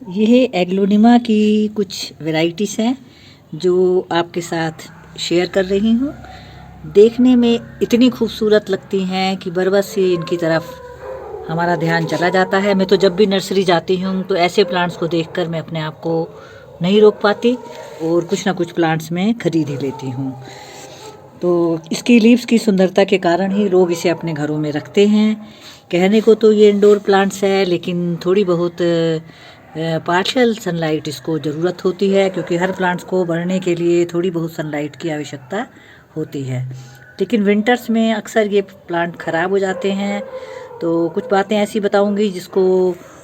यह एग्लोनिमा की कुछ वैरायटीज़ हैं जो आपके साथ शेयर कर रही हूँ। देखने में इतनी खूबसूरत लगती हैं कि बरबस ही इनकी तरफ हमारा ध्यान चला जाता है। मैं तो जब भी नर्सरी जाती हूँ तो ऐसे प्लांट्स को देखकर मैं अपने आप को नहीं रोक पाती और कुछ ना कुछ प्लांट्स में खरीद ही लेती हूँ। तो इसकी लीव्स की सुंदरता के कारण ही लोग इसे अपने घरों में रखते हैं। कहने को तो ये इंडोर प्लांट्स है, लेकिन थोड़ी बहुत पार्शियल सनलाइट इसको ज़रूरत होती है, क्योंकि हर प्लांट्स को बढ़ने के लिए थोड़ी बहुत सनलाइट की आवश्यकता होती है। लेकिन विंटर्स में अक्सर ये प्लांट ख़राब हो जाते हैं। तो कुछ बातें ऐसी बताऊंगी जिसको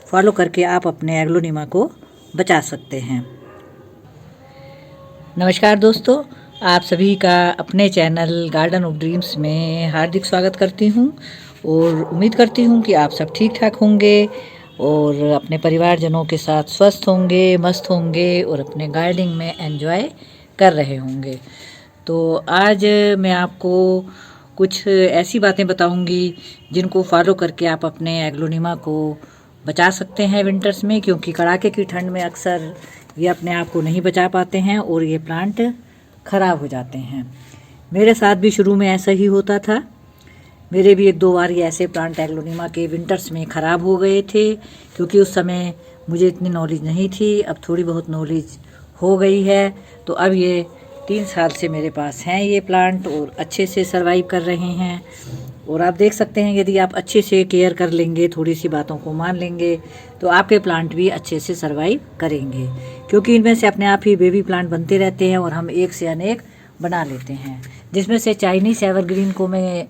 फॉलो करके आप अपने एग्लोनिमा को बचा सकते हैं। नमस्कार दोस्तों, आप सभी का अपने चैनल गार्डन ऑफ ड्रीम्स में हार्दिक स्वागत करती हूँ और उम्मीद करती हूँ कि आप सब ठीक ठाक होंगे और अपने परिवारजनों के साथ स्वस्थ होंगे, मस्त होंगे और अपने गार्डनिंग में एंजॉय कर रहे होंगे। तो आज मैं आपको कुछ ऐसी बातें बताऊंगी जिनको फॉलो करके आप अपने एग्लोनिमा को बचा सकते हैं विंटर्स में, क्योंकि कड़ाके की ठंड में अक्सर ये अपने आप को नहीं बचा पाते हैं और ये प्लांट ख़राब हो जाते हैं। मेरे साथ भी शुरू में ऐसा ही होता था। मेरे भी एक दो बार ये ऐसे प्लांट एग्लोनिमा के विंटर्स में ख़राब हो गए थे, क्योंकि उस समय मुझे इतनी नॉलेज नहीं थी। अब थोड़ी बहुत नॉलेज हो गई है, तो अब ये 3 साल से मेरे पास हैं ये प्लांट और अच्छे से सर्वाइव कर रहे हैं। और आप देख सकते हैं, यदि आप अच्छे से केयर कर लेंगे, थोड़ी सी बातों को मान लेंगे, तो आपके प्लांट भी अच्छे से सर्वाइव करेंगे, क्योंकि इनमें से अपने आप ही बेबी प्लांट बनते रहते हैं और हम एक से अनेक बना लेते हैं। जिसमें से चाइनीज़ एवरग्रीन को मैं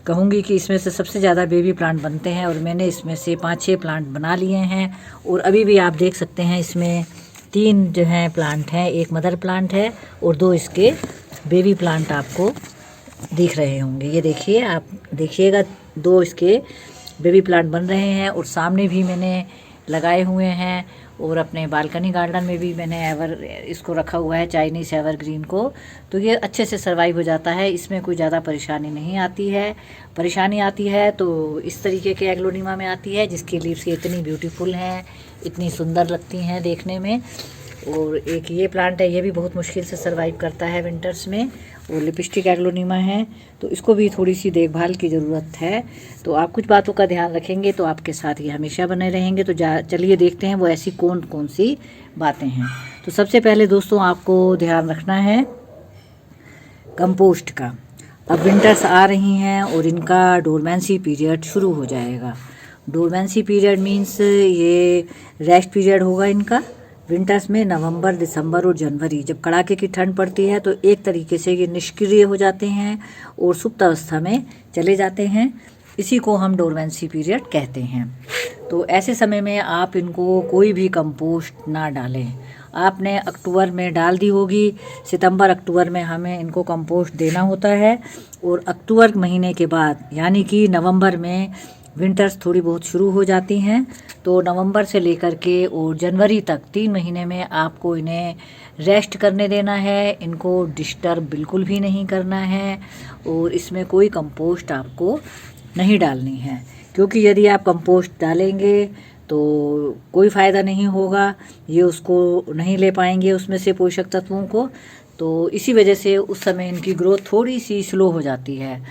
कहूँगी कि इसमें से सबसे ज़्यादा बेबी प्लांट बनते हैं और मैंने इसमें से 5-6 प्लांट बना लिए हैं। और अभी भी आप देख सकते हैं इसमें 3 जो हैं प्लांट हैं, एक मदर प्लांट है और 2 इसके बेबी प्लांट आपको दिख रहे होंगे। ये देखिए, आप देखिएगा, 2 इसके बेबी प्लांट बन रहे हैं और सामने भी मैंने लगाए हुए हैं और अपने बालकनी गार्डन में भी मैंने इसको रखा हुआ है, चाइनीज़ एवरग्रीन को। तो ये अच्छे से सर्वाइव हो जाता है, इसमें कोई ज़्यादा परेशानी नहीं आती है। परेशानी आती है तो इस तरीके के एग्लोनिमा में आती है, जिसकी लीव्स इतनी ब्यूटीफुल हैं, इतनी सुंदर लगती हैं देखने में। और एक ये प्लांट है, ये भी बहुत मुश्किल से सर्वाइव करता है विंटर्स में, और लिपस्टिक एग्लोनिमा है, तो इसको भी थोड़ी सी देखभाल की ज़रूरत है। तो आप कुछ बातों का ध्यान रखेंगे तो आपके साथ ये हमेशा बने रहेंगे। तो चलिए देखते हैं वो ऐसी कौन कौन सी बातें हैं। तो सबसे पहले दोस्तों, आपको ध्यान रखना है कंपोस्ट का। अब विंटर्स आ रही हैं और इनका डोरमेंसी पीरियड शुरू हो जाएगा। डोरमेंसी पीरियड मीन्स ये रेस्ट पीरियड होगा इनका विंटर्स में। नवंबर, दिसंबर और जनवरी जब कड़ाके की ठंड पड़ती है तो एक तरीके से ये निष्क्रिय हो जाते हैं और सुप्त अवस्था में चले जाते हैं। इसी को हम डोरमेंसी पीरियड कहते हैं। तो ऐसे समय में आप इनको कोई भी कंपोस्ट ना डालें। आपने अक्टूबर में डाल दी होगी, सितंबर अक्टूबर में हमें इनको कंपोस्ट देना होता है, और अक्टूबर महीने के बाद यानी कि नवंबर में विंटर्स थोड़ी बहुत शुरू हो जाती हैं। तो नवंबर से लेकर के और जनवरी तक 3 महीने में आपको इन्हें रेस्ट करने देना है। इनको डिस्टर्ब बिल्कुल भी नहीं करना है और इसमें कोई कंपोस्ट आपको नहीं डालनी है, क्योंकि यदि आप कंपोस्ट डालेंगे तो कोई फ़ायदा नहीं होगा, ये उसको नहीं ले पाएंगे उसमें से पोषक तत्वों को। तो इसी वजह से उस समय इनकी ग्रोथ थोड़ी सी स्लो हो जाती है,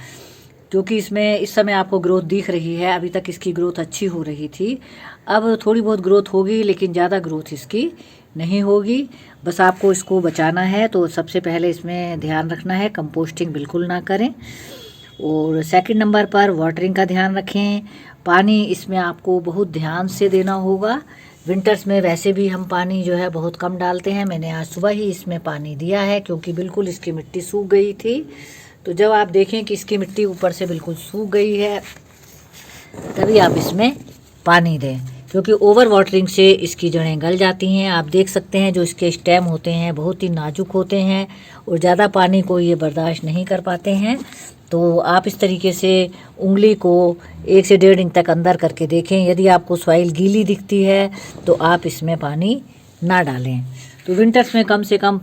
क्योंकि इसमें इस समय आपको ग्रोथ दिख रही है। अभी तक इसकी ग्रोथ अच्छी हो रही थी, अब थोड़ी बहुत ग्रोथ होगी, लेकिन ज़्यादा ग्रोथ इसकी नहीं होगी। बस आपको इसको बचाना है। तो सबसे पहले इसमें ध्यान रखना है, कंपोस्टिंग बिल्कुल ना करें। और सेकंड नंबर पर वाटरिंग का ध्यान रखें। पानी इसमें आपको बहुत ध्यान से देना होगा। विंटर्स में वैसे भी हम पानी जो है बहुत कम डालते हैं। मैंने आज सुबह ही इसमें पानी दिया है, क्योंकि बिल्कुल इसकी मिट्टी सूख गई थी। तो जब आप देखें कि इसकी मिट्टी ऊपर से बिल्कुल सूख गई है, तभी आप इसमें पानी दें, क्योंकि ओवर वाटरिंग से इसकी जड़ें गल जाती हैं। आप देख सकते हैं जो इसके स्टेम होते हैं बहुत ही नाजुक होते हैं और ज़्यादा पानी को ये बर्दाश्त नहीं कर पाते हैं। तो आप इस तरीके से उंगली को 1 से 1.5 इंच तक अंदर करके देखें। यदि आपको सॉइल गीली दिखती है तो आप इसमें पानी ना डालें। तो विंटर्स में कम से कम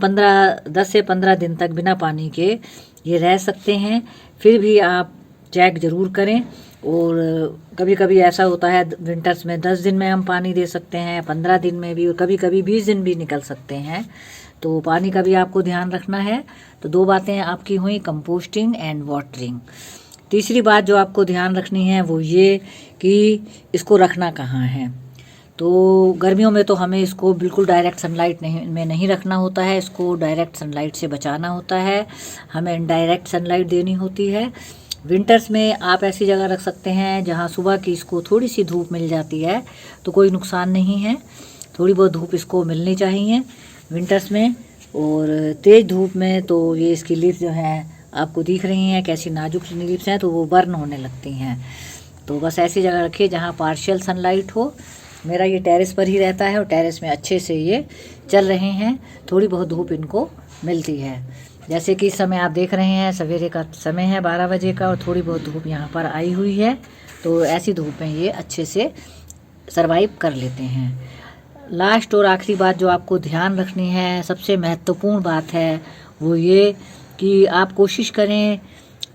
10 से 15 दिन तक बिना पानी के ये रह सकते हैं। फिर भी आप चेक ज़रूर करें और कभी कभी ऐसा होता है विंटर्स में 10 दिन में हम पानी दे सकते हैं, 15 दिन में भी, और कभी कभी 20 दिन भी निकल सकते हैं। तो पानी का भी आपको ध्यान रखना है। तो 2 बातें आपकी हुई, कंपोस्टिंग एंड वाटरिंग। तीसरी बात जो आपको ध्यान रखनी है वो ये कि इसको रखना कहाँ है। तो गर्मियों में तो हमें इसको बिल्कुल डायरेक्ट सनलाइट नहीं रखना होता है, इसको डायरेक्ट सनलाइट से बचाना होता है, हमें इनडायरेक्ट सनलाइट देनी होती है। विंटर्स में आप ऐसी जगह रख सकते हैं जहां सुबह की इसको थोड़ी सी धूप मिल जाती है, तो कोई नुकसान नहीं है, थोड़ी बहुत धूप इसको मिलनी चाहिए विंटर्स में। और तेज़ धूप में तो ये इसकी लीफ जो है आपको दिख रही हैं कैसी नाजुक लीव्स हैं, तो वो बर्न होने लगती हैं। तो बस ऐसी जगह रखिए जहाँ पार्शियल सनलाइट हो। मेरा ये टेरेस पर ही रहता है और टेरेस में अच्छे से ये चल रहे हैं, थोड़ी बहुत धूप इनको मिलती है। जैसे कि इस समय आप देख रहे हैं सवेरे का समय है 12 बजे का, और थोड़ी बहुत धूप यहाँ पर आई हुई है। तो ऐसी धूप में ये अच्छे से सरवाइव कर लेते हैं। लास्ट और आखिरी बात जो आपको ध्यान रखनी है, सबसे महत्वपूर्ण बात है, वो ये कि आप कोशिश करें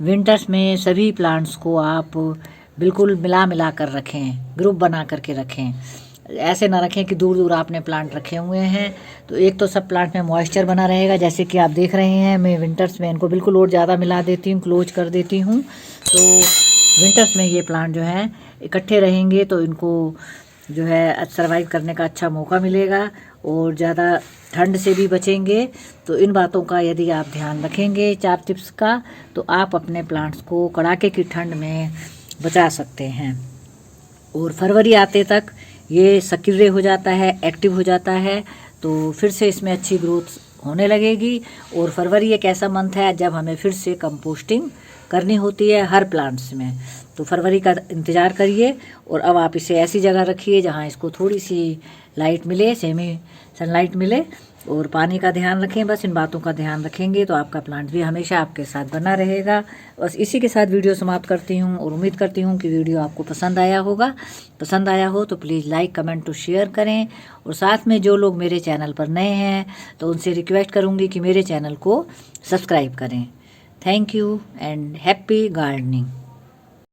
विंटर्स में सभी प्लांट्स को आप बिल्कुल मिला कर रखें, ग्रुप बना करके रखें। ऐसे ना रखें कि दूर दूर आपने प्लांट रखे हुए हैं, तो एक तो सब प्लांट में मॉइस्चर बना रहेगा। जैसे कि आप देख रहे हैं मैं विंटर्स में इनको बिल्कुल और ज़्यादा मिला देती हूँ, क्लोज कर देती हूँ। तो विंटर्स में ये प्लांट जो है इकट्ठे रहेंगे तो इनको जो है सर्वाइव करने का अच्छा मौका मिलेगा और ज़्यादा ठंड से भी बचेंगे। तो इन बातों का यदि आप ध्यान रखेंगे 4 टिप्स का, तो आप अपने प्लांट्स को कड़ाके की ठंड में बचा सकते हैं। और फरवरी आते तक ये सक्रिय हो जाता है, एक्टिव हो जाता है, तो फिर से इसमें अच्छी ग्रोथ होने लगेगी। और फरवरी एक ऐसा मंथ है जब हमें फिर से कंपोस्टिंग करनी होती है हर प्लांट्स में। तो फरवरी का इंतज़ार करिए और अब आप इसे ऐसी जगह रखिए जहाँ इसको थोड़ी सी लाइट मिले, सेमी सनलाइट मिले, और पानी का ध्यान रखें। बस इन बातों का ध्यान रखेंगे तो आपका प्लांट भी हमेशा आपके साथ बना रहेगा। बस इसी के साथ वीडियो समाप्त करती हूँ और उम्मीद करती हूँ कि वीडियो आपको पसंद आया होगा। पसंद आया हो तो प्लीज़ लाइक, कमेंट तो शेयर करें। और साथ में जो लोग मेरे चैनल पर नए हैं तो उनसे रिक्वेस्ट करूँगी कि मेरे चैनल को सब्सक्राइब करें। Thank you and happy gardening.